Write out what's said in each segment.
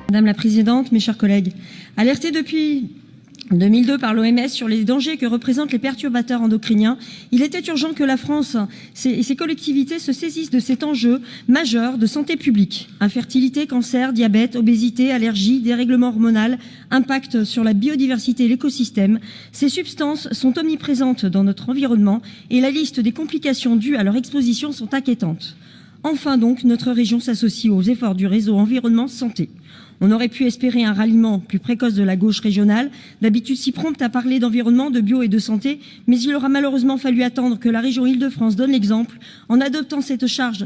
Madame la Présidente, mes chers collègues, alertés depuis 2002 par l'OMS sur les dangers que représentent les perturbateurs endocriniens, il était urgent que la France et ses collectivités se saisissent de cet enjeu majeur de santé publique. Infertilité, cancer, diabète, obésité, allergies, dérèglement hormonal, impact sur la biodiversité et l'écosystème. Ces substances sont omniprésentes dans notre environnement et la liste des complications dues à leur exposition sont inquiétantes. Enfin donc, notre région s'associe aux efforts du réseau environnement santé. On aurait pu espérer un ralliement plus précoce de la gauche régionale, d'habitude si prompte à parler d'environnement, de bio et de santé, mais il aura malheureusement fallu attendre que la région Île-de-France donne l'exemple en adoptant cette charte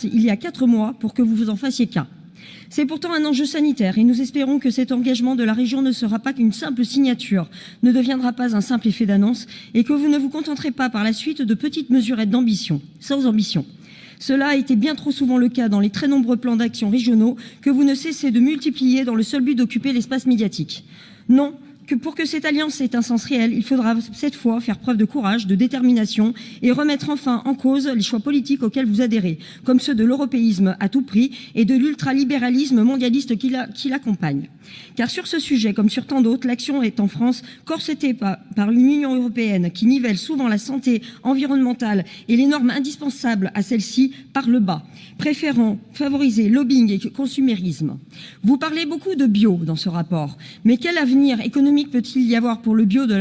il y a 4 mois pour que vous en fassiez cas. C'est pourtant un enjeu sanitaire et nous espérons que cet engagement de la région ne sera pas qu'une simple signature, ne deviendra pas un simple effet d'annonce et que vous ne vous contenterez pas par la suite de petites mesurettes d'ambition, sans ambition. Cela a été bien trop souvent le cas dans les très nombreux plans d'action régionaux que vous ne cessez de multiplier dans le seul but d'occuper l'espace médiatique. Non, que pour que cette alliance ait un sens réel, il faudra cette fois faire preuve de courage, de détermination et remettre enfin en cause les choix politiques auxquels vous adhérez, comme ceux de l'européisme à tout prix et de l'ultralibéralisme mondialiste qui l'accompagne. Car sur ce sujet, comme sur tant d'autres, l'action est en France corsetée par une Union européenne qui nivelle souvent la santé environnementale et les normes indispensables à celle-ci par le bas, préférant favoriser lobbying et consumérisme. Vous parlez beaucoup de bio dans ce rapport, mais quel avenir économique peut-il y avoir pour le bio de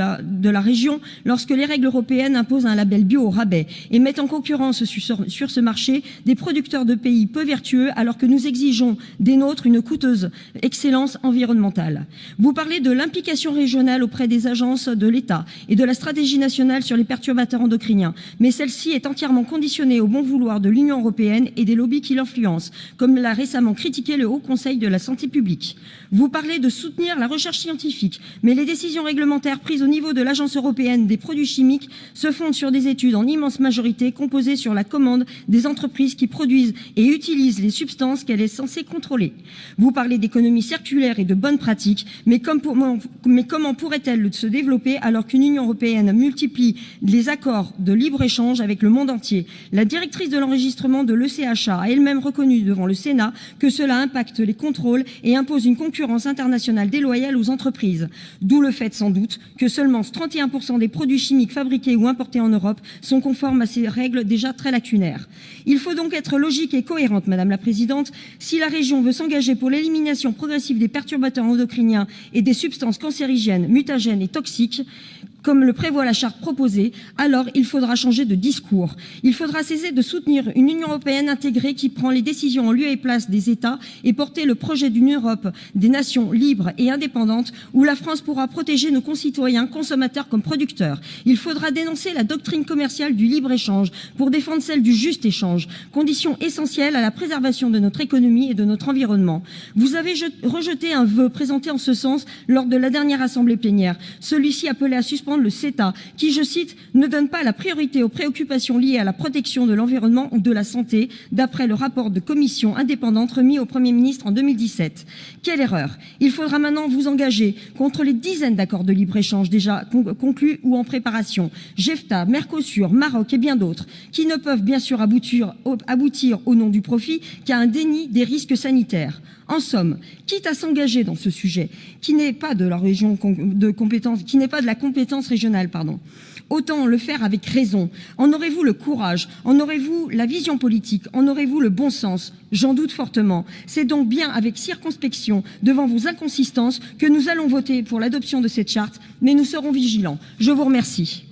la région lorsque les règles européennes imposent un label bio au rabais et mettent en concurrence sur ce marché des producteurs de pays peu vertueux alors que nous exigeons des nôtres une coûteuse excellence environnementale. Vous parlez de l'implication régionale auprès des agences de l'État et de la stratégie nationale sur les perturbateurs endocriniens, mais celle-ci est entièrement conditionnée au bon vouloir de l'Union européenne et des lobbies qui l'influencent, comme l'a récemment critiqué le Haut Conseil de la santé publique. Vous parlez de soutenir la recherche scientifique, mais les décisions réglementaires prises au niveau de l'Agence européenne des produits chimiques se fondent sur des études en immense majorité composées sur la commande des entreprises qui produisent et utilisent les substances qu'elle est censée contrôler. Vous parlez d'économie circulaire et de bonnes pratiques, mais comment pourrait-elle se développer alors qu'une Union européenne multiplie les accords de libre-échange avec le monde entier? La directrice de l'enregistrement de l'ECHA a elle-même reconnu devant le Sénat que cela impacte les contrôles et impose une concurrence internationale déloyale aux entreprises. D'où le fait sans doute que seulement 31% des produits chimiques fabriqués ou importés en Europe sont conformes à ces règles déjà très lacunaires. Il faut donc être logique et cohérente, Madame la Présidente. Si la région veut s'engager pour l'élimination progressive des perturbateurs endocriniens et des substances cancérigènes, mutagènes et toxiques, comme le prévoit la charte proposée, alors il faudra changer de discours. Il faudra cesser de soutenir une Union européenne intégrée qui prend les décisions en lieu et place des États et porter le projet d'une Europe des nations libres et indépendantes où la France pourra protéger nos concitoyens, consommateurs comme producteurs. Il faudra dénoncer la doctrine commerciale du libre-échange pour défendre celle du juste échange, condition essentielle à la préservation de notre économie et de notre environnement. Vous avez rejeté un vœu présenté en ce sens lors de la dernière assemblée plénière. Celui-ci appelait à suspendre le CETA, qui, je cite, ne donne pas la priorité aux préoccupations liées à la protection de l'environnement ou de la santé, d'après le rapport de commission indépendante remis au Premier ministre en 2017. Quelle erreur! Il faudra maintenant vous engager contre les dizaines d'accords de libre-échange déjà conclus ou en préparation, JEFTA, Mercosur, Maroc et bien d'autres, qui ne peuvent bien sûr aboutir au nom du profit qu'à un déni des risques sanitaires. En somme, quitte à s'engager dans ce sujet, qui n'est pas de la région de compétence, qui n'est pas de la compétence régionale, autant le faire avec raison. En aurez-vous le courage? En aurez-vous la vision politique? En aurez-vous le bon sens? J'en doute fortement. C'est donc bien avec circonspection, devant vos inconsistances, que nous allons voter pour l'adoption de cette charte, mais nous serons vigilants. Je vous remercie.